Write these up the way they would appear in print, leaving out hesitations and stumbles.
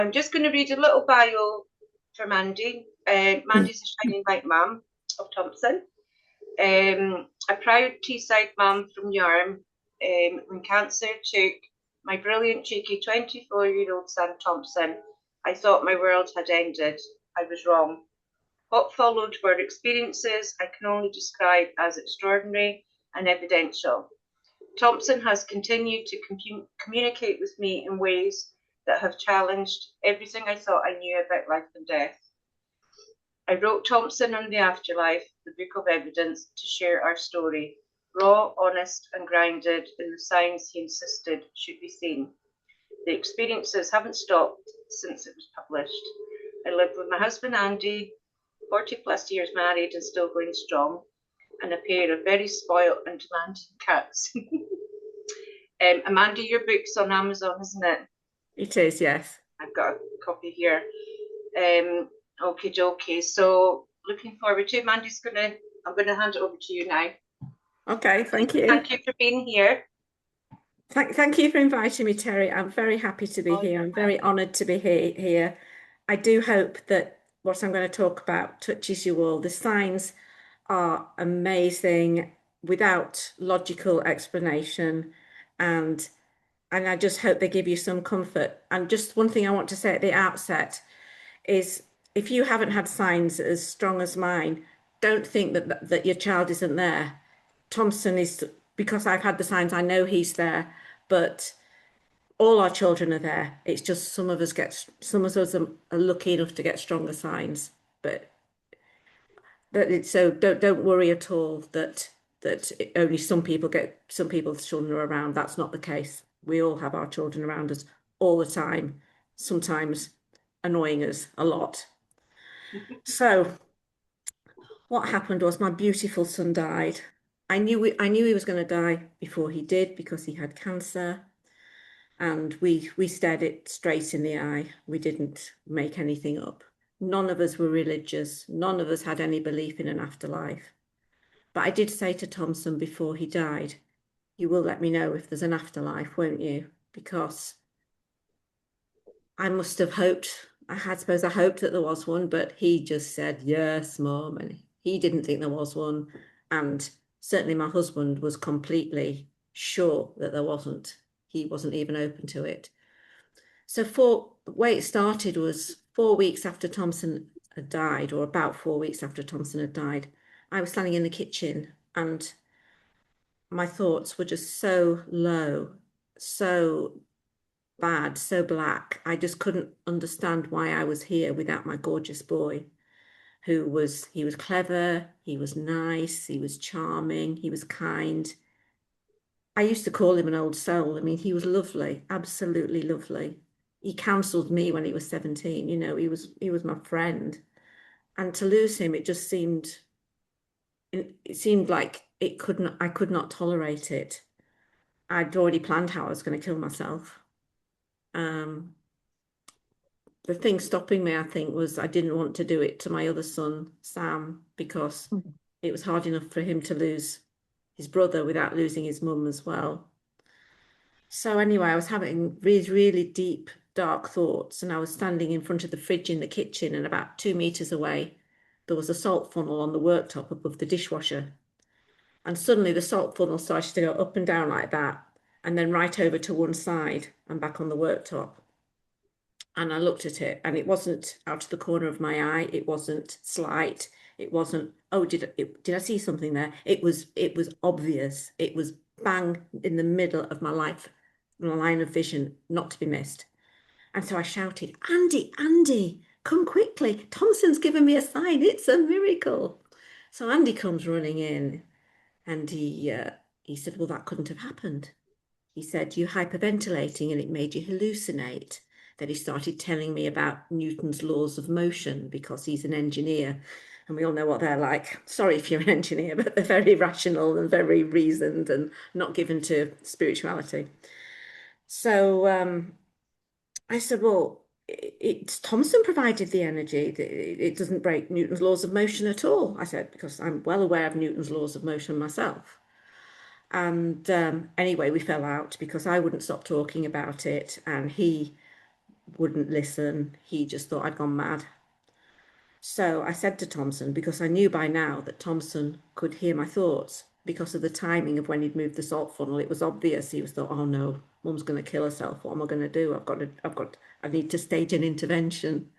I'm just going to read a little bio for Mandy. Mandy's a shining light mum of Thompson. A proud Teesside mum from Yarm. When cancer took my brilliant, cheeky 24-year-old son Thompson, I thought my world had ended. I was wrong. What followed were experiences I can only describe as extraordinary and evidential. Thompson has continued to communicate with me in ways that have challenged everything I thought I knew about life and death. I wrote Thompson on the Afterlife, the book of evidence, to share our story, raw, honest, and grounded in the science he insisted should be seen. The experiences haven't stopped since it was published. I live with my husband Andy, 40 plus years married and still going strong, and a pair of very spoilt and demanding cats. Amanda, your book's on Amazon, isn't it? It is, yes. I've got a copy here. Okay. So looking forward to it. I'm gonna hand it over to you now. Okay, thank you. Thank you for being here. Thank you for inviting me, Terry. I'm very happy to be here. I'm very honoured to be here. I do hope that what I'm going to talk about touches you all. The signs are amazing without logical explanation, and I just hope they give you some comfort. And just one thing I want to say at the outset is if you haven't had signs as strong as mine, don't think that your child isn't there. Thompson is, because I've had the signs, I know he's there, but all our children are there. It's just some of us are lucky enough to get stronger signs, but so don't worry at all that only some people's children are around. That's not the case. We all have our children around us all the time, sometimes annoying us a lot. So what happened was my beautiful son died. I knew he was going to die before he did because he had cancer, and we stared it straight in the eye. We didn't make anything up. None of us were religious. None of us had any belief in an afterlife. But I did say to Thompson before he died, you will let me know if there's an afterlife, won't you? Because I must have hoped, I suppose I hoped that there was one, but he just said, yes, Mum. And he didn't think there was one. And certainly my husband was completely sure that there wasn't. He wasn't even open to it. So the way it started was 4 weeks after Thompson had died, or about 4 weeks after Thompson had died, I was standing in the kitchen and my thoughts were just so low, so bad, so black. I just couldn't understand why I was here without my gorgeous boy, he was clever, he was nice, he was charming, he was kind. I used to call him an old soul. I mean, he was lovely, absolutely lovely. He counselled me when he was 17, he was my friend. And to lose him, it seemed like I could not tolerate it. I'd already planned how I was going to kill myself. The thing stopping me, I think, was I didn't want to do it to my other son, Sam, because it was hard enough for him to lose his brother without losing his mum as well. So anyway, I was having really, really deep, dark thoughts, and I was standing in front of the fridge in the kitchen, and about 2 meters away, there was a salt funnel on the worktop above the dishwasher. And suddenly the salt funnel started to go up and down like that, and then right over to one side and back on the worktop. And I looked at it, and it wasn't out of the corner of my eye. It wasn't slight. It wasn't, oh, did I see something there? It was obvious. It was bang in the middle of my line of vision, not to be missed. And so I shouted, Andy, come quickly. Thompson's given me a sign. It's a miracle. So Andy comes running in, and he said, well, that couldn't have happened. He said, you're hyperventilating and it made you hallucinate. Then he started telling me about Newton's laws of motion because he's an engineer. And we all know what they're like. Sorry if you're an engineer, but they're very rational and very reasoned and not given to spirituality. So I said, well, it's Thomson provided the energy. It doesn't break Newton's laws of motion at all. I said, because I'm well aware of Newton's laws of motion myself. And anyway, we fell out because I wouldn't stop talking about it. And he wouldn't listen. He just thought I'd gone mad. So I said to Thompson, because I knew by now that Thompson could hear my thoughts because of the timing of when he'd moved the salt funnel. It was obvious. He was thought, oh no, Mum's going to kill herself. What am I going to do? I need to stage an intervention.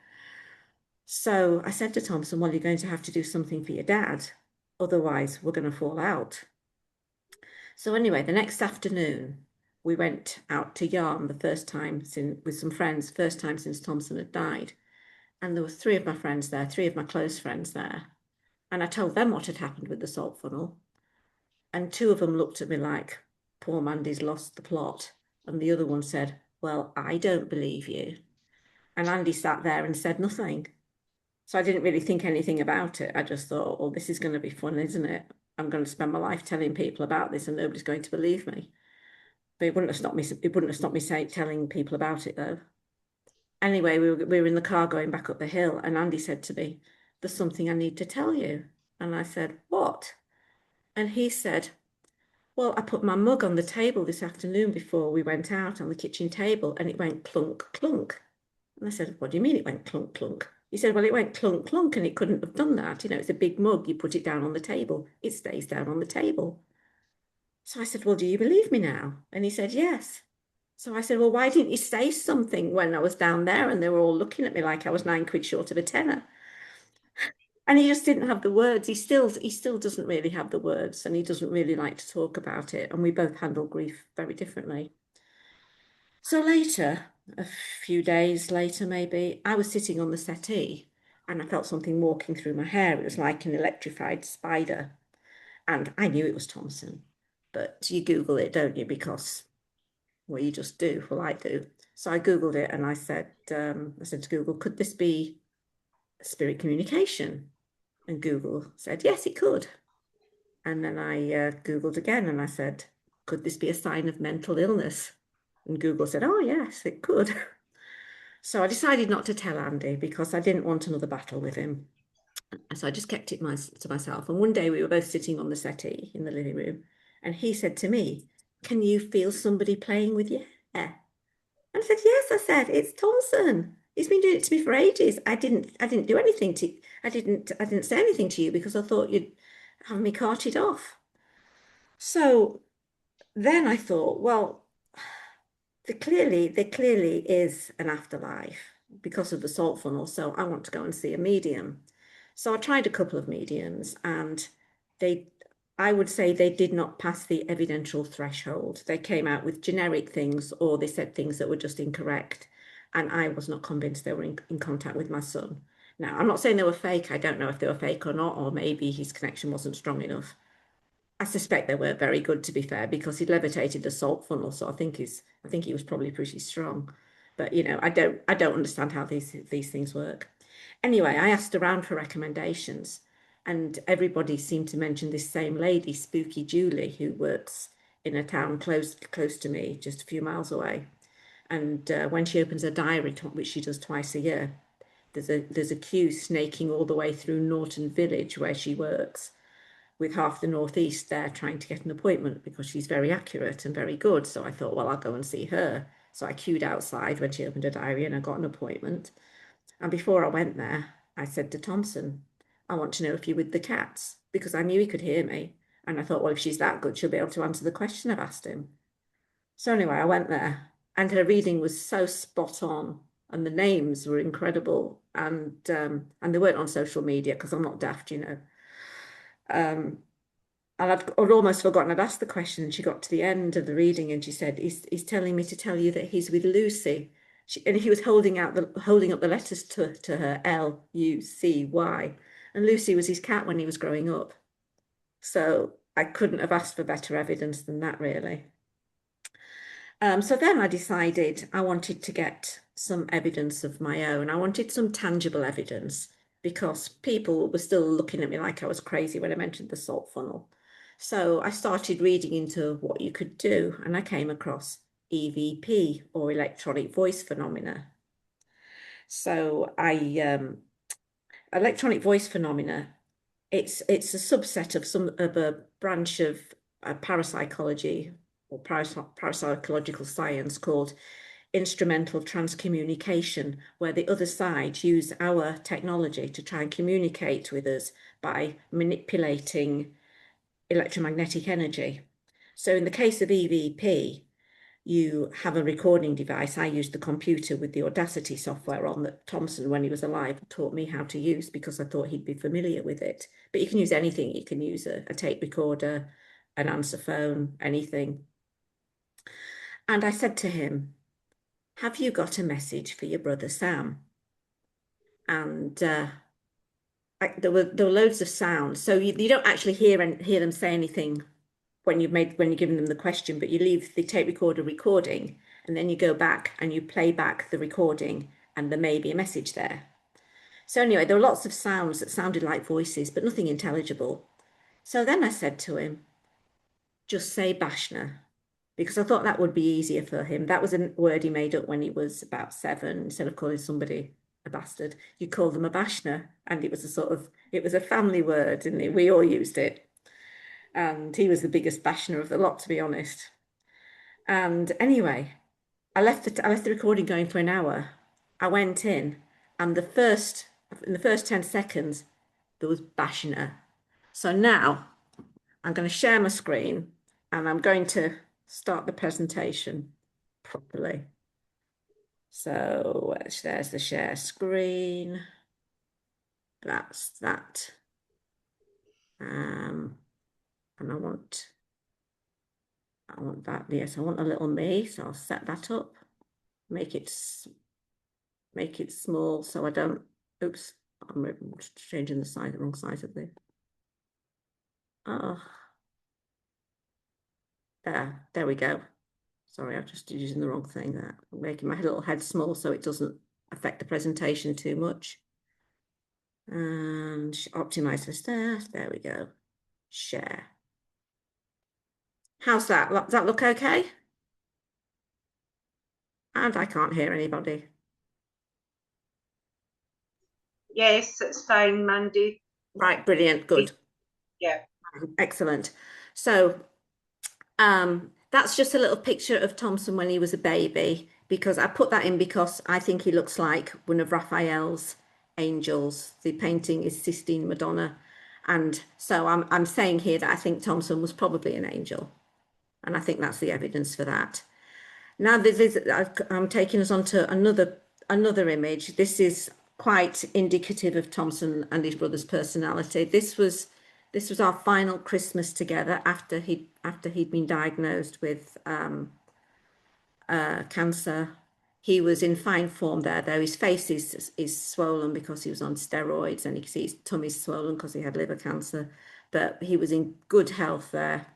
So I said to Thompson, well, you're going to have to do something for your dad. Otherwise, we're going to fall out. So anyway, the next afternoon, we went out to Yarm the first time with some friends, first time since Thompson had died. And there were three of my friends there, three of my close friends there. And I told them what had happened with the salt funnel. And two of them looked at me like, poor Mandy's lost the plot. And the other one said, well, I don't believe you. And Andy sat there and said nothing. So I didn't really think anything about it. I just thought, well, this is going to be fun, isn't it? I'm going to spend my life telling people about this and nobody's going to believe me. But it wouldn't have stopped me. It wouldn't have stopped me telling people about it though. Anyway, we were in the car going back up the hill, and Andy said to me, there's something I need to tell you. And I said, what? And he said, well, I put my mug on the table this afternoon before we went out on the kitchen table, and it went clunk, clunk. And I said, what do you mean it went clunk, clunk? He said, well, it went clunk, clunk, and it couldn't have done that. You know, it's a big mug. You put it down on the table. It stays down on the table. So I said, well, do you believe me now? And he said, yes. So I said, well, why didn't you say something when I was down there and they were all looking at me like I was 9 quid short of a tenner? And he just didn't have the words. He still doesn't really have the words, and he doesn't really like to talk about it. And we both handle grief very differently. So later, a few days later, maybe, I was sitting on the settee and I felt something walking through my hair. It was like an electrified spider. And I knew it was Thompson. But you Google it, don't you? Because, well, you just do. Well, I do. So I Googled it and I said to Google, could this be spirit communication? And Google said, yes, it could. And then I Googled again and I said, could this be a sign of mental illness? And Google said, oh, yes, it could. So I decided not to tell Andy because I didn't want another battle with him. So I just kept it to myself. And one day we were both sitting on the settee in the living room. And he said to me, can you feel somebody playing with your hair? And I said, yes, I said, it's Thompson. He's been doing it to me for ages. I didn't do anything to, I didn't say anything to you because I thought you'd have me carted off. So then I thought, well, there clearly is an afterlife because of the salt funnel. So I want to go and see a medium. So I tried a couple of mediums and I would say they did not pass the evidential threshold. They came out with generic things or they said things that were just incorrect. And I was not convinced they were in contact with my son. Now, I'm not saying they were fake. I don't know if they were fake or not, or maybe his connection wasn't strong enough. I suspect they weren't very good, to be fair, because he'd levitated a salt funnel, so I think he was probably pretty strong. But you know, I don't understand how these things work. Anyway, I asked around for recommendations, and everybody seemed to mention this same lady, Spooky Julie, who works in a town close to me, just a few miles away. And when she opens her diary, which she does twice a year, there's a queue snaking all the way through Norton Village where she works, with half the northeast there trying to get an appointment because she's very accurate and very good. So I thought, well, I'll go and see her. So I queued outside when she opened her diary and I got an appointment. And before I went there, I said to Thompson, I want to know if you're with the cats, because I knew he could hear me. And I thought, well, if she's that good, she'll be able to answer the question I've asked him. So anyway, I went there and her reading was so spot on and the names were incredible. And they weren't on social media because I'm not daft, you know. And I'd almost forgotten I'd asked the question. And she got to the end of the reading and she said, he's telling me to tell you that he's with Lucy. And he was holding up the letters to her, Lucy. And Lucy was his cat when he was growing up. So I couldn't have asked for better evidence than that, really. So then I decided I wanted to get some evidence of my own. I wanted some tangible evidence because people were still looking at me like I was crazy when I mentioned the salt funnel. So I started reading into what you could do, and I came across EVP, or electronic voice phenomena. So electronic voice phenomena, it's a subset of a branch of parapsychology or parapsychological science called instrumental transcommunication, where the other side use our technology to try and communicate with us by manipulating electromagnetic energy. So in the case of EVP, you have a recording device. I used the computer with the Audacity software on that Thompson, when he was alive, taught me how to use because I thought he'd be familiar with it. But you can use anything. You can use a tape recorder, an answer phone, anything. And I said to him, have you got a message for your brother Sam? And there were loads of sounds. So you don't actually hear them say anything when you're giving them the question, but you leave the tape recorder recording, and then you go back and you play back the recording, and there may be a message there. So anyway, there were lots of sounds that sounded like voices, but nothing intelligible. So then I said to him, just say Bashna, because I thought that would be easier for him. That was a word he made up when he was about 7. Instead of calling somebody a bastard, you call them a Bashna, and it was a family word, and we all used it. And he was the biggest Bashna of the lot, to be honest. And anyway, I left the recording going for an hour. I went in, and in the first 10 seconds, there was Bashna. So now I'm going to share my screen, and I'm going to start the presentation properly. So there's the share screen. That's that. And I want that. Yes, I want a little me. So I'll set that up. Make it small so I don't. Oops, I'm changing the wrong size of the. Oh, there we go. Sorry, I'm just using the wrong thing there. I'm making my little head small so it doesn't affect the presentation too much. And optimize this there. There we go. Share. How's that? Does that look okay? And I can't hear anybody. Yes, it's fine, Mandy. Right, brilliant, good. Yeah. Excellent. So that's just a little picture of Thompson when he was a baby, because I put that in because I think he looks like one of Raphael's angels. The painting is Sistine Madonna. And so I'm saying here that I think Thompson was probably an angel. And I think that's the evidence for that. Now I'm taking us on to another image. This is quite indicative of Thompson and his brother's personality. This was our final Christmas together after he'd been diagnosed with cancer. He was in fine form there, though his face is swollen because he was on steroids, and you can see his tummy's swollen because he had liver cancer. But he was in good health there.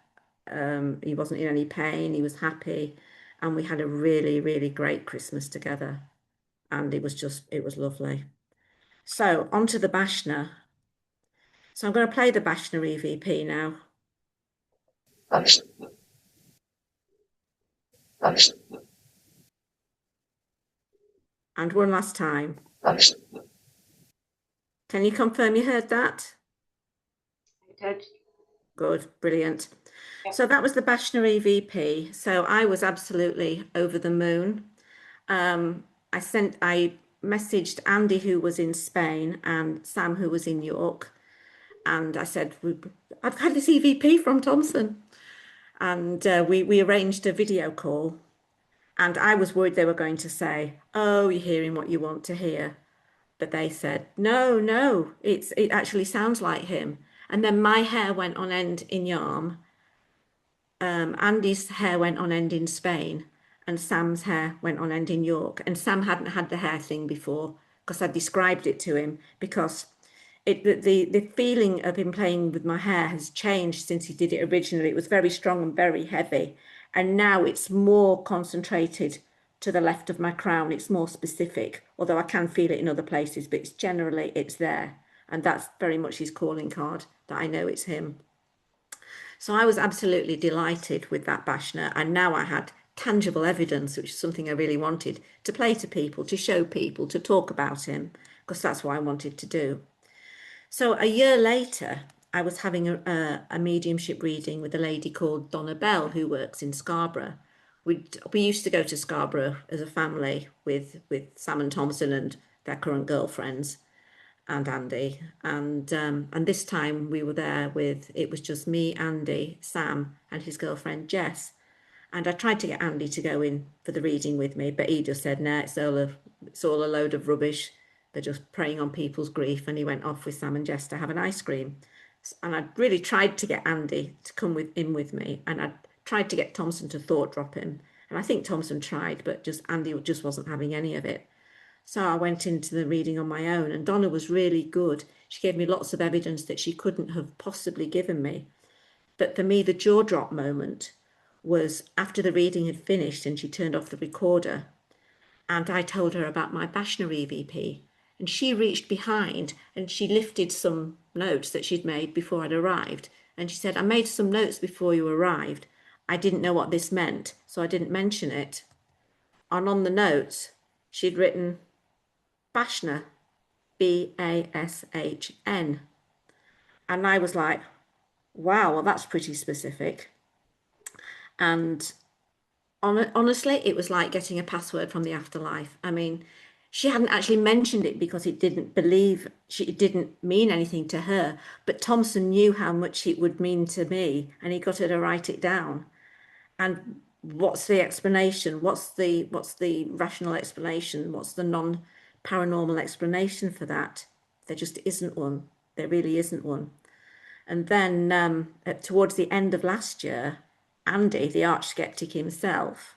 He wasn't in any pain. He was happy, and we had a really, really great Christmas together, and it was lovely. So on to the Bashna. So I'm going to play the Bashna EVP now. And one last time. Can you confirm you heard that? I did. Good, brilliant. Yeah. So that was the Bashna EVP. So I was absolutely over the moon. I messaged Andy, who was in Spain, and Sam, who was in York, and I said, I've had this EVP from Thompson, and we arranged a video call. And I was worried they were going to say, oh, you're hearing what you want to hear. But they said, no, it actually sounds like him. And then my hair went on end in Yarm. Andy's hair went on end in Spain, and Sam's hair went on end in York. And Sam hadn't had the hair thing before because I described it to him, because the feeling of him playing with my hair has changed since he did it originally. It was very strong and very heavy, and now it's more concentrated to the left of my crown. It's more specific, although I can feel it in other places, but it's there, and that's very much his calling card, that I know it's him. So I was absolutely delighted with that Bashna, and now I had tangible evidence, which is something I really wanted, to play to people, to show people, to talk about him, because that's what I wanted to do. So a year later, I was having a mediumship reading with a lady called Donna Bell, who works in Scarborough. we used to go to Scarborough as a family with Sam and Thompson and their current girlfriends and Andy, and this time we were there with, it was just me, Andy, Sam, and his girlfriend Jess. And I tried to get Andy to go in for the reading with me, but he just said, "No, it's all a load of rubbish. They're just preying on people's grief." And he went off with Sam and Jess to have an ice cream. And I really tried to get Andy to come in with me, and I tried to get Thompson to thought drop him. And I think Thompson tried, but just Andy just wasn't having any of it. So I went into the reading on my own, and Donna was really good. She gave me lots of evidence that she couldn't have possibly given me. But for me, the jaw drop moment was after the reading had finished and she turned off the recorder, and I told her about my Bashner EVP, and she reached behind and she lifted some notes that she'd made before I'd arrived, and she said, "I made some notes before you arrived. I didn't know what this meant, so I didn't mention it." And on the notes, she'd written Bashner, Bashn. And I was like, wow, well, that's pretty specific. And honestly, it was like getting a password from the afterlife. I mean, she hadn't actually mentioned it because it didn't mean anything to her. But Thompson knew how much it would mean to me, and he got her to write it down. And what's the explanation? What's the rational explanation? What's the non-paranormal explanation for that? There just isn't one. There really isn't one. And then towards the end of last year, Andy, the arch skeptic himself,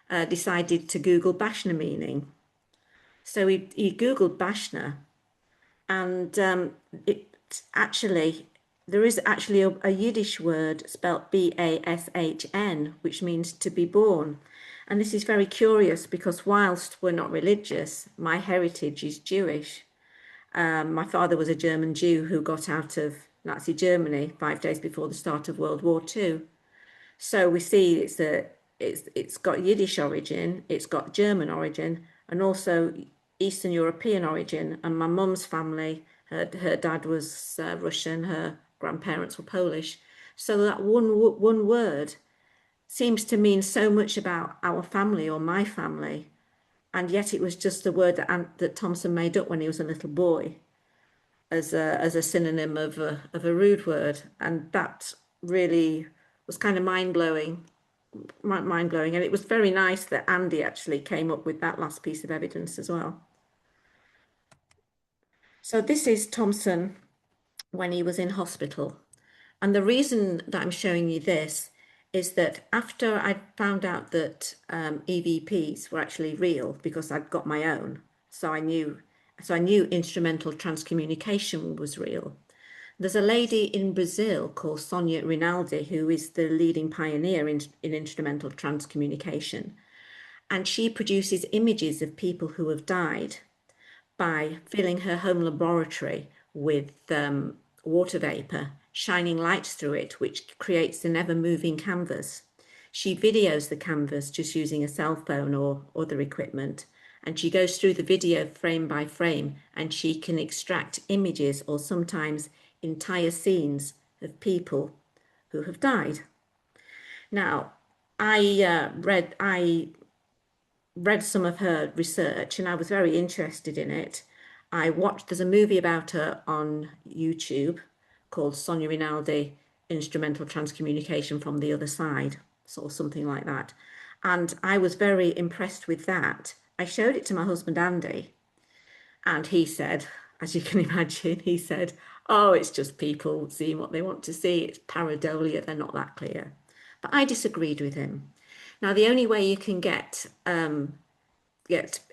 decided to Google Bashner meaning. So he Googled Bashner, and there is actually a Yiddish word spelt Bashn, which means to be born. And this is very curious because whilst we're not religious, my heritage is Jewish. My father was a German Jew who got out of Nazi Germany 5 days before the start of World War II. So we see it's got Yiddish origin, it's got German origin, and also Eastern European origin. And my mum's family, her dad was Russian, her grandparents were Polish. So that one word seems to mean so much about our family or my family, and yet it was just the word that Thompson made up when he was a little boy as a synonym of a rude word, and that really was kind of mind-blowing. And it was very nice that Andy actually came up with that last piece of evidence as well. So this is Thompson when he was in hospital, and the reason that I'm showing you this is that after I found out that EVPs were actually real, because I'd got my own, so I knew instrumental transcommunication was real. There's a lady in Brazil called Sonia Rinaldi, who is the leading pioneer in instrumental transcommunication. And she produces images of people who have died by filling her home laboratory with water vapor, shining lights through it, which creates an ever-moving canvas. She videos the canvas just using a cell phone or other equipment, and she goes through the video frame by frame, and she can extract images or sometimes entire scenes of people who have died. Now, I read some of her research and I was very interested in it. There's a movie about her on YouTube called Sonia Rinaldi, Instrumental Transcommunication from the Other Side, or something like that. And I was very impressed with that. I showed it to my husband, Andy, and he said, as you can imagine, he said, "Oh, it's just people seeing what they want to see. It's pareidolia, they're not that clear." But I disagreed with him. Now, the only way you can get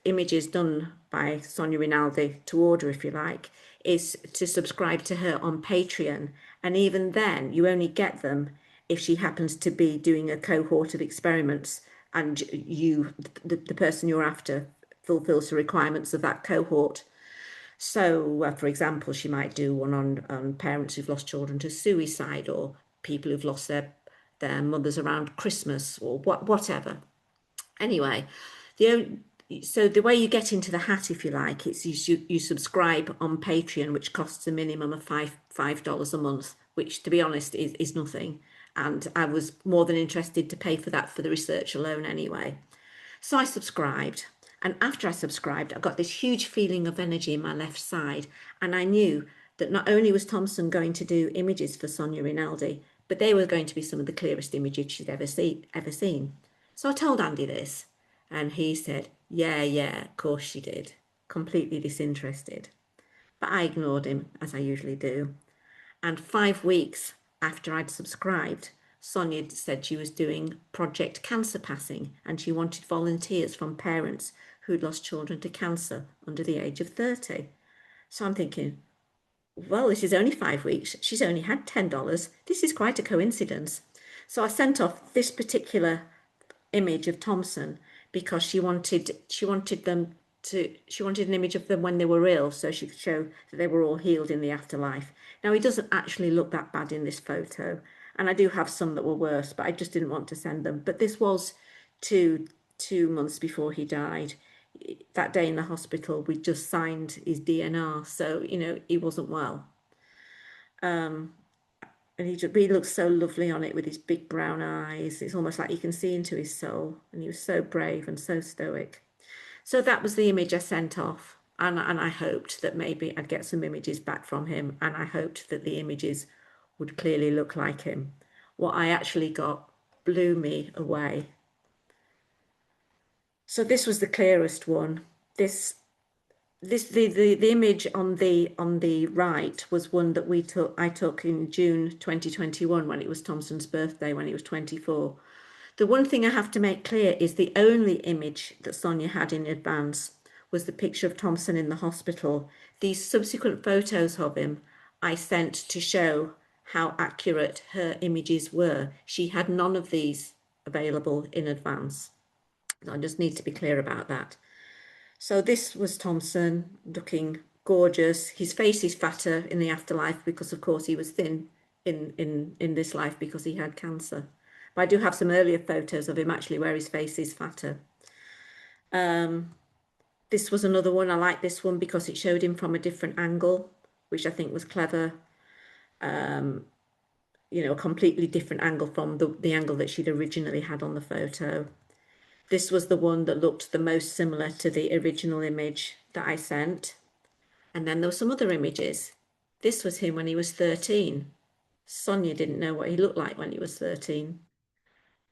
images done by Sonia Rinaldi to order, if you like, is to subscribe to her on Patreon. And even then, you only get them if she happens to be doing a cohort of experiments and the person you're after fulfills the requirements of that cohort. So, for example, she might do one on parents who've lost children to suicide, or people who've lost their mothers around Christmas, or whatever. Anyway, so the way you get into the hat, if you like, it's you subscribe on Patreon, which costs a minimum of $5 a month, which, to be honest, is nothing. And I was more than interested to pay for that for the research alone anyway. So I subscribed. And after I subscribed, I got this huge feeling of energy in my left side. And I knew that not only was Thompson going to do images for Sonia Rinaldi, but they were going to be some of the clearest images she'd ever seen. So I told Andy this, and he said, yeah, of course she did. Completely disinterested. But I ignored him, as I usually do. And 5 weeks after I'd subscribed, Sonia said she was doing Project Cancer Passing, and she wanted volunteers from parents who'd lost children to cancer under the age of 30. So I'm thinking, well, this is only 5 weeks. She's only had $10. This is quite a coincidence. So I sent off this particular image of Thompson because she wanted an image of them when they were ill, so she could show that they were all healed in the afterlife. Now, he doesn't actually look that bad in this photo, and I do have some that were worse, but I just didn't want to send them. But this was two months before he died. That day in the hospital, we just signed his DNR, so he wasn't well. And he looks so lovely on it with his big brown eyes. It's almost like you can see into his soul. And he was so brave and so stoic. So that was the image I sent off. And I hoped that maybe I'd get some images back from him. And I hoped that the images would clearly look like him. What I actually got blew me away. So this was the clearest one. The image on the right was one that I took in June 2021 when it was Thompson's birthday, when he was 24. The one thing I have to make clear is the only image that Sonia had in advance was the picture of Thompson in the hospital. These subsequent photos of him I sent to show how accurate her images were. She had none of these available in advance. I just need to be clear about that. So this was Thompson, looking gorgeous. His face is fatter in the afterlife because, of course, he was thin in this life because he had cancer. But I do have some earlier photos of him actually where his face is fatter. This was another one. I like this one because it showed him from a different angle, which I think was clever. A completely different angle from the angle that she'd originally had on the photo. This was the one that looked the most similar to the original image that I sent. And then there were some other images. This was him when he was 13. Sonia didn't know what he looked like when he was 13.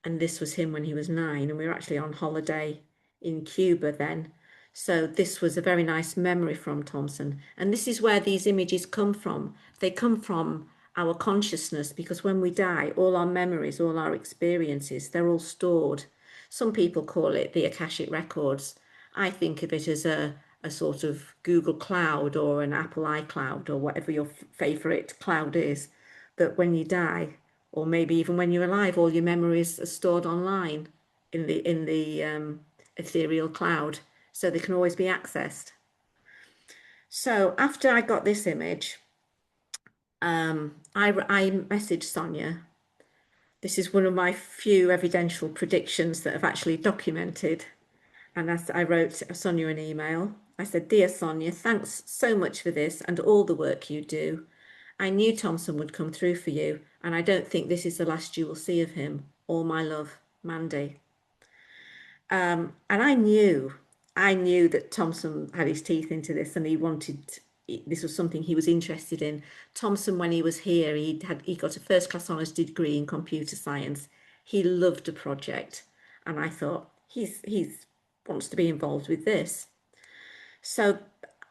And this was him when he was 9. And we were actually on holiday in Cuba then. So this was a very nice memory from Thompson. And this is where these images come from. They come from our consciousness, because when we die, all our memories, all our experiences, they're all stored. Some people call it the Akashic Records. I think of it as a sort of Google Cloud or an Apple iCloud or whatever your favourite cloud is, that when you die, or maybe even when you're alive, all your memories are stored online in the ethereal cloud, so they can always be accessed. So after I got this image, I messaged Sonia. This is one of my few evidential predictions that have actually documented. And as I wrote Sonia an email, I said, "Dear Sonia, thanks so much for this and all the work you do. I knew Thompson would come through for you, and I don't think this is the last you will see of him. All my love, Mandy." And I knew that Thompson had his teeth into this, and this was something he was interested in. Thompson, when he was here, he got a first-class honours degree in computer science. He loved a project, and I thought he's wants to be involved with this. So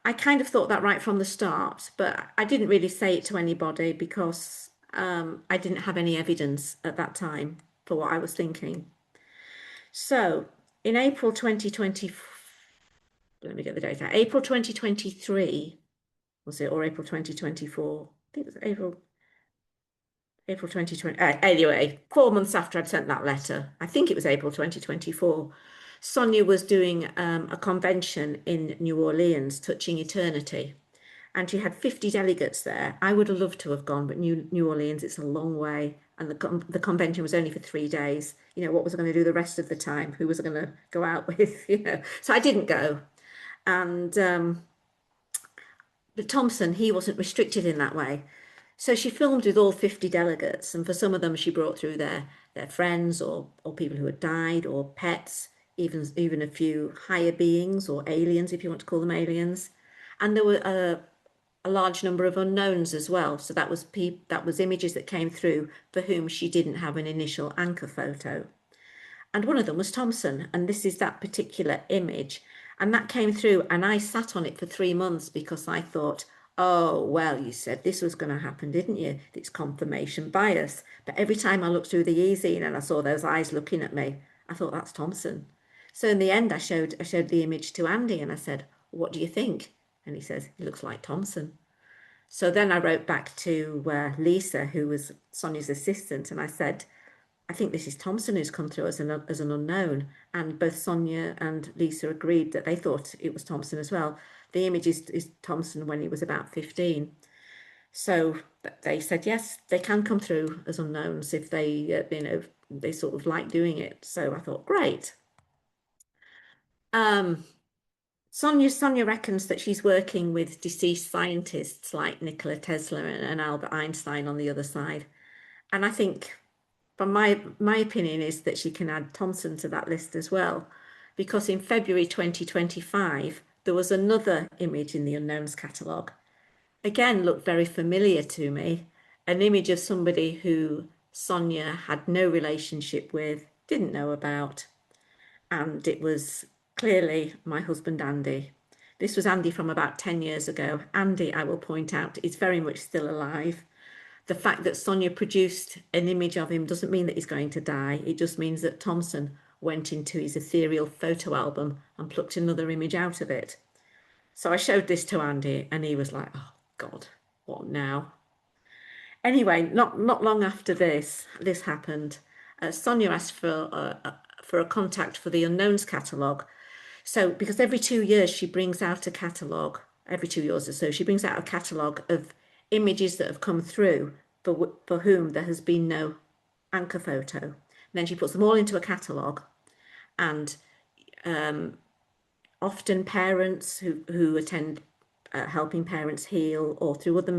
I kind of thought that right from the start, but I didn't really say it to anybody because I didn't have any evidence at that time for what I was thinking. So in April 2020, let me get the date out. April 2023, was it, or April 2024? I think it was April 2020. Anyway, 4 months after I'd sent that letter, I think it was April 2024, Sonia was doing a convention in New Orleans, Touching Eternity, and she had 50 delegates there. I would have loved to have gone, but New Orleans, it's a long way, and the convention was only for 3 days. What was I going to do the rest of the time? Who was I going to go out with? So I didn't go. And but Thompson, he wasn't restricted in that way. So she filmed with all 50 delegates, and for some of them she brought through their friends or people who had died or pets, even a few higher beings or aliens, if you want to call them aliens. And there were a large number of unknowns as well. So that was images that came through for whom she didn't have an initial anchor photo. And one of them was Thompson, and this is that particular image. And that came through, and I sat on it for 3 months because I thought, oh, well, you said this was going to happen, didn't you? It's confirmation bias. But every time I looked through the e-zine and I saw those eyes looking at me, I thought, that's Thompson. So in the end, I showed the image to Andy and I said, what do you think? And he says, it looks like Thompson. So then I wrote back to Lisa, who was Sonia's assistant, and I said, I think this is Thompson who's come through as an unknown. And both Sonia and Lisa agreed that they thought it was Thompson as well. The image is Thompson when he was about 15. So they said, yes, they can come through as unknowns if they, they sort of like doing it. So I thought, great. Sonia reckons that she's working with deceased scientists like Nikola Tesla and Albert Einstein on the other side. And I think, from my opinion, is that she can add Thompson to that list as well. Because in February 2025, there was another image in the Unknowns catalogue. Again, looked very familiar to me. An image of somebody who Sonia had no relationship with, didn't know about. And it was clearly my husband, Andy. This was Andy from about 10 years ago. Andy, I will point out, is very much still alive. The fact that Sonia produced an image of him doesn't mean that he's going to die. It just means that Thompson went into his ethereal photo album and plucked another image out of it. So I showed this to Andy and he was like, oh God, what now? Anyway, not long after this happened, Sonia asked for a contact for the Unknowns catalogue. So because every 2 years she brings out a catalogue, every 2 years or so, she brings out a catalogue of images that have come through for whom there has been no anchor photo. And then she puts them all into a catalogue, and often parents who attend Helping Parents Heal or through other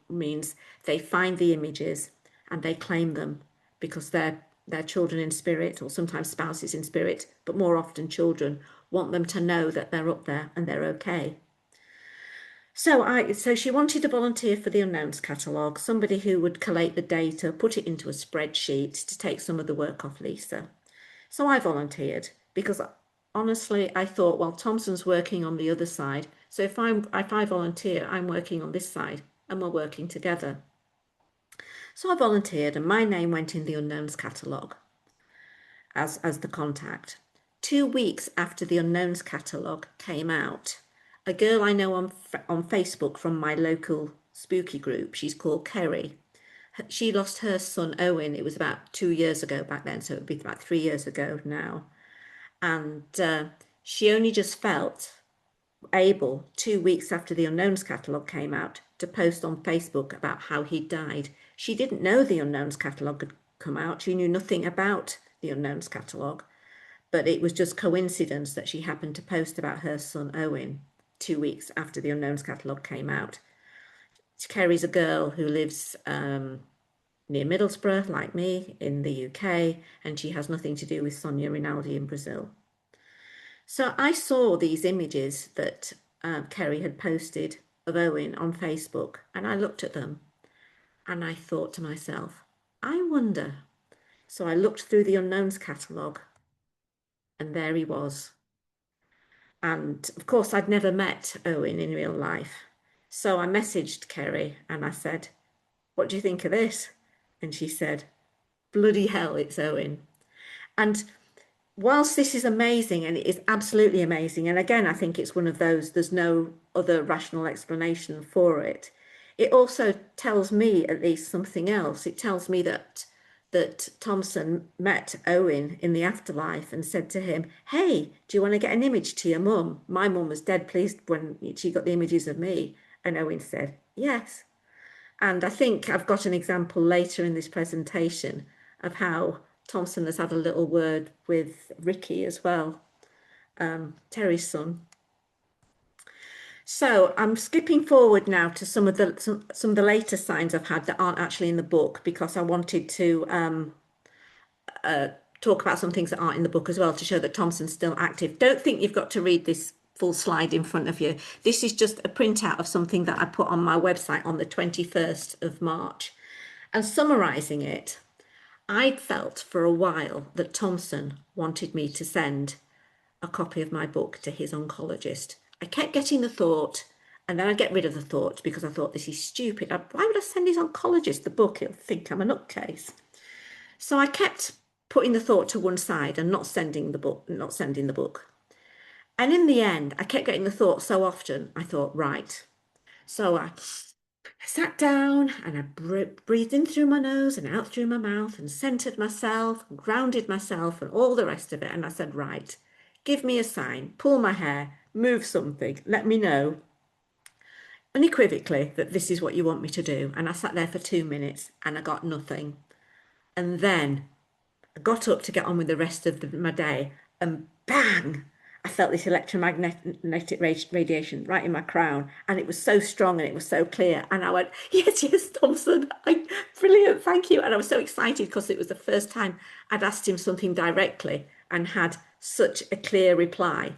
means, they find the images and they claim them because they're children in spirit, or sometimes spouses in spirit, but more often children, want them to know that they're up there and they're okay. So she wanted a volunteer for the Unknowns catalogue, somebody who would collate the data, put it into a spreadsheet to take some of the work off Lisa. So I volunteered because honestly I thought, well, Thompson's working on the other side, so if I volunteer, I'm working on this side and we're working together. So I volunteered and my name went in the Unknowns catalogue as the contact. 2 weeks after the Unknowns catalogue came out, a girl I know on Facebook from my local spooky group, she's called Kerry, she lost her son Owen. It was about 2 years ago back then, so it would be about 3 years ago now. And she only just felt able, 2 weeks after the Unknowns catalogue came out, to post on Facebook about how he died. She didn't know the Unknowns catalogue had come out. She knew nothing about the Unknowns catalogue, but it was just coincidence that she happened to post about her son Owen 2 weeks after the Unknowns catalogue came out. Kerry's a girl who lives near Middlesbrough, like me, in the UK, and she has nothing to do with Sonia Rinaldi in Brazil. So I saw these images that Kerry had posted of Owen on Facebook, and I looked at them and I thought to myself, I wonder. So I looked through the Unknowns catalogue and there he was. And of course, I'd never met Owen in real life. So I messaged Kerry and I said, what do you think of this? And she said, bloody hell, it's Owen. And whilst this is amazing, and it is absolutely amazing, and again, I think it's one of those, there's no other rational explanation for it, it also tells me at least something else. It tells me that Thompson met Owen in the afterlife and said to him, hey, do you want to get an image to your mum? My mum was dead pleased when she got the images of me. And Owen said, yes. And I think I've got an example later in this presentation of how Thompson has had a little word with Ricky as well, Terry's son. So I'm skipping forward now to some of the later signs I've had that aren't actually in the book because I wanted to talk about some things that aren't in the book as well to show that Thompson's still active. Don't think you've got to read this full slide in front of you. This is just a printout of something that I put on my website on the 21st of March. And summarising it, I'd felt for a while that Thompson wanted me to send a copy of my book to his oncologist. I kept getting the thought, and then I'd get rid of the thought because I thought this is stupid. Why would I send his oncologist the book? He'll think I'm a nutcase. So I kept putting the thought to one side and not sending the book. And in the end, I kept getting the thought so often, I thought, right. So I sat down and I breathed in through my nose and out through my mouth and centered myself, grounded myself, and all the rest of it. And I said, right, give me a sign, pull my hair, move something, let me know unequivocally that this is what you want me to do. And I sat there for 2 minutes and I got nothing. And then I got up to get on with the rest of my day, and bang, I felt this electromagnetic radiation right in my crown, and it was so strong and it was so clear. And I went, yes, yes, Thompson, brilliant, thank you. And I was so excited because it was the first time I'd asked him something directly and had such a clear reply.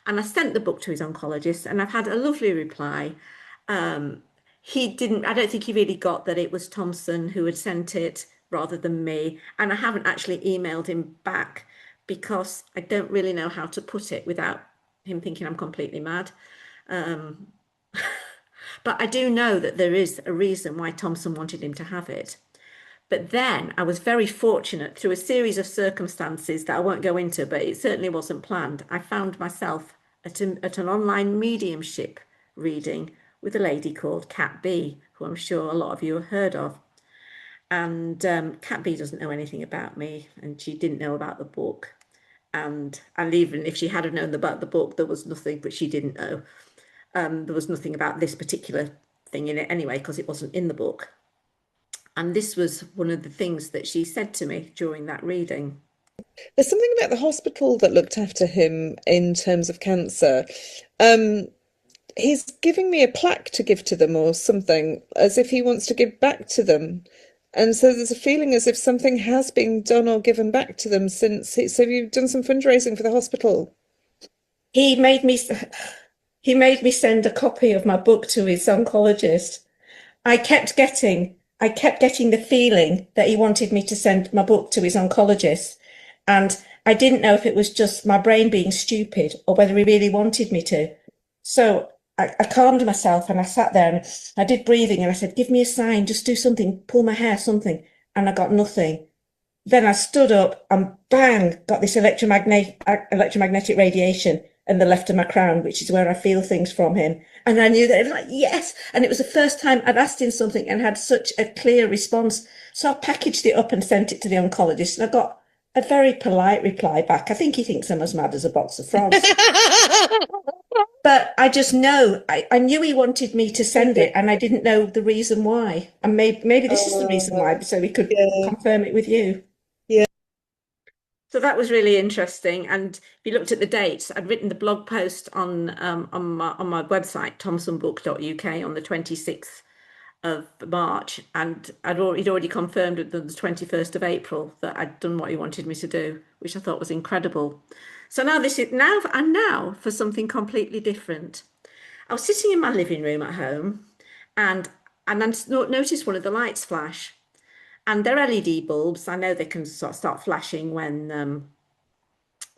And I sent the book to his oncologist, and I've had a lovely reply. He didn't, I don't think he really got that it was Thompson who had sent it rather than me. And I haven't actually emailed him back because I don't really know how to put it without him thinking I'm completely mad. But I do know that there is a reason why Thompson wanted him to have it. But then I was very fortunate through a series of circumstances that I won't go into, but it certainly wasn't planned. I found myself at an online mediumship reading with a lady called Cat B, who I'm sure a lot of you have heard of. And Cat B doesn't know anything about me, and she didn't know about the book. And even if she had have known about the book, there was nothing, but she didn't know. There was nothing about this particular thing in it anyway, because it wasn't in the book. And this was one of the things that she said to me during that reading. There's something about the hospital that looked after him in terms of cancer. He's giving me a plaque to give to them or something, as if he wants to give back to them. And so there's a feeling as if something has been done or given back to them since. So you've done some fundraising for the hospital. He made me send a copy of my book to his oncologist. I kept getting the feeling that he wanted me to send my book to his oncologist. And I didn't know if it was just my brain being stupid or whether he really wanted me to. So I calmed myself and I sat there and I did breathing and I said, give me a sign, just do something, pull my hair, something. And I got nothing. Then I stood up and bang, got this electromagnetic radiation in the left of my crown, which is where I feel things from him. And I knew that it was like, yes. And it was the first time I'd asked him something and had such a clear response. So I packaged it up and sent it to the oncologist. And I got a very polite reply back. I think he thinks I'm as mad as a box of frogs. But I just know, I knew he wanted me to send it and I didn't know the reason why. And maybe this is the reason why, so we could confirm it with you. Yeah. So that was really interesting. And if you looked at the dates, I'd written the blog post on my website, thompsonbook.uk, on the 26th of March, and he'd already confirmed at the 21st of April that I'd done what he wanted me to do, which I thought was incredible. So now for something completely different. I was sitting in my living room at home, and I noticed one of the lights flash. And they're LED bulbs. I know they can sort of start flashing when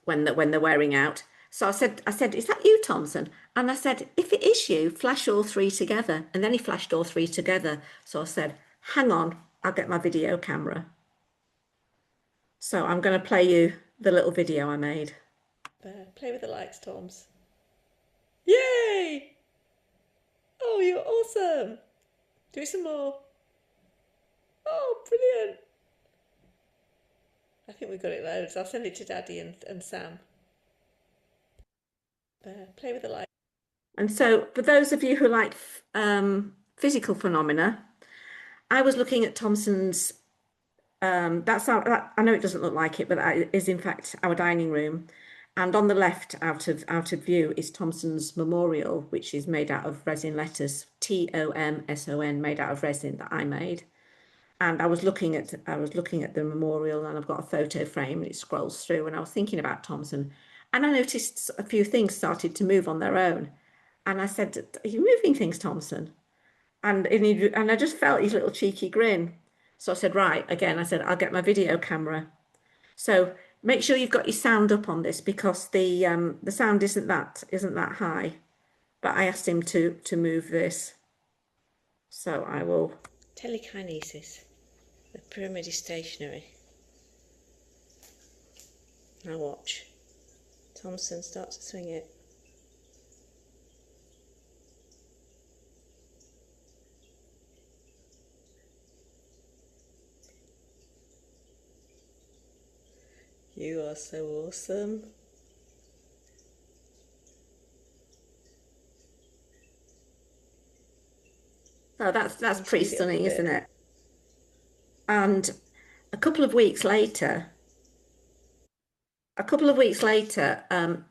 they're wearing out. So I said, is that you, Thompson? And I said, if it is you, flash all three together. And then he flashed all three together. So I said, hang on, I'll get my video camera. So I'm going to play you the little video I made. Play with the lights, Toms. Yay! Oh, you're awesome. Do some more. Oh, brilliant. I think we've got it loads. I'll send it to Daddy and Sam. Play with the light. And so, for those of you who like physical phenomena, I was looking at Thompson's. I know it doesn't look like it, but that is in fact our dining room. And on the left, out of view, is Thomson's memorial, which is made out of resin letters, TOMSON, made out of resin that I made. And I was looking at the memorial, and I've got a photo frame, and it scrolls through, and I was thinking about Thomson, and I noticed a few things started to move on their own. And I said, "Are you moving things, Thomson?" And I just felt his little cheeky grin. So I said, "Right," again, I said, "I'll get my video camera." So make sure you've got your sound up on this, because the sound isn't that high. But I asked him to move this. So I will. Telekinesis. The pyramid is stationary. Now watch. Thomson starts to swing it. You are so awesome. So that's pretty stunning, isn't it? And a couple of weeks later,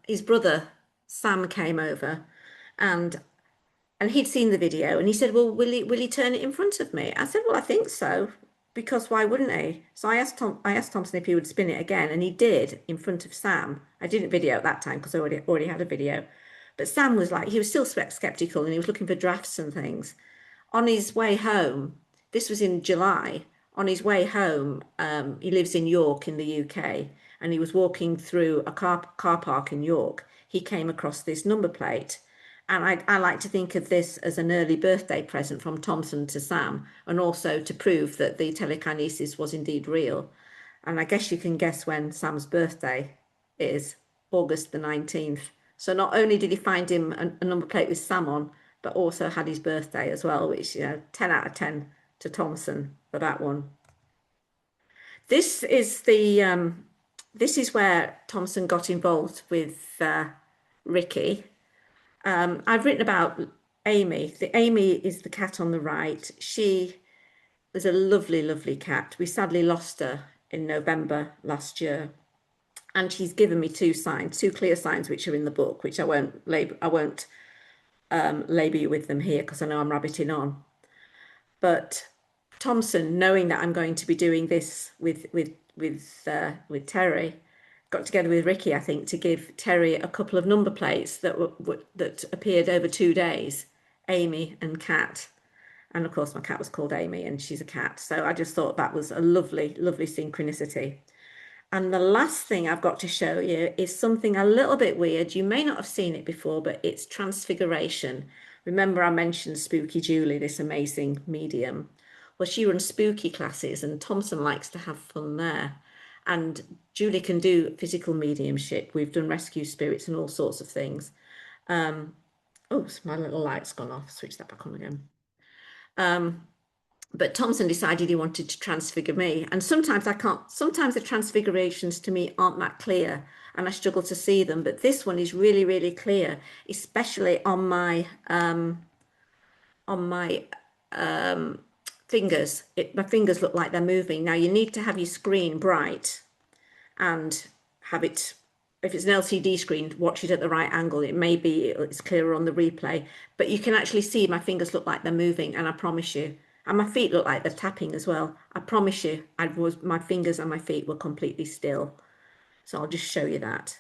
his brother Sam came over, and he'd seen the video, and he said, "Well, will he turn it in front of me?" I said, "Well, I think so, because why wouldn't he?" So I asked Thompson if he would spin it again, and he did in front of Sam. I didn't video at that time because I already had a video, but Sam was like, he was still skeptical, and he was looking for drafts and things. On his way home, this was in July. On his way home, he lives in York in the UK, and he was walking through a car park in York. He came across this number plate. And I like to think of this as an early birthday present from Thomson to Sam, and also to prove that the telekinesis was indeed real. And I guess you can guess when Sam's birthday is, August the 19th. So not only did he find him a number plate with Sam on, but also had his birthday as well, which, 10 out of 10 to Thomson for that one. This is where Thomson got involved with Ricky. I've written about Amy. Amy is the cat on the right. She was a lovely, lovely cat. We sadly lost her in November last year. And she's given me two clear signs, which are in the book, which I won't label you with them here, because I know I'm rabbiting on. But Thomson, knowing that I'm going to be doing this with Terry, got together with Ricky, I think, to give Terry a couple of number plates that appeared over 2 days, Amy and Cat. And of course, my cat was called Amy, and she's a cat. So I just thought that was a lovely, lovely synchronicity. And the last thing I've got to show you is something a little bit weird. You may not have seen it before, but it's transfiguration. Remember, I mentioned Spooky Julie, this amazing medium. Well, she runs spooky classes, and Thomson likes to have fun there. And Julie can do physical mediumship. We've done rescue spirits and all sorts of things. Oh, my little light's gone off. Switch that back on again. But Thomson decided he wanted to transfigure me. And sometimes the transfigurations to me aren't that clear, and I struggle to see them. But this one is really, really clear, especially on my fingers. My fingers look like they're moving. Now, you need to have your screen bright and have it, if it's an LCD screen, watch it at the right angle. It's clearer on the replay, but you can actually see my fingers look like they're moving, and I promise you, and my feet look like they're tapping as well. I promise you, my fingers and my feet were completely still. So I'll just show you that.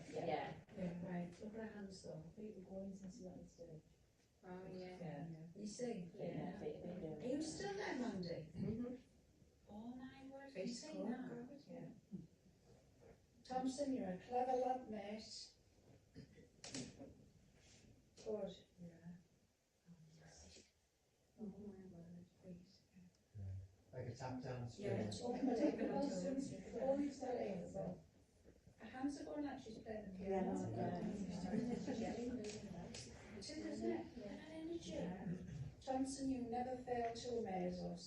Yeah. Right. Look at her hands though. Feet were going since you wanted to do it. Oh yeah. You see? Yeah. Are you still there, Mandy? Oh my word. You see now? Yeah. Thomson, you're a clever lad, mate. Good. Yeah. Oh my word. Like a tap dance. Yeah, it's automatic. Only available. Her hands are going like she's playing the piano. It is, isn't it? Yeah. Thomson, you never fail to amaze us.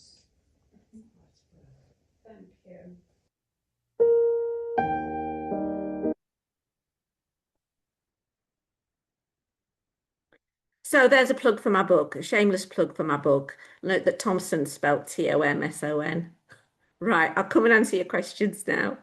Thank you. So there's a plug for my book, a shameless plug for my book. Note that Thompson spelled Tomson. Right, I'll come and answer your questions now.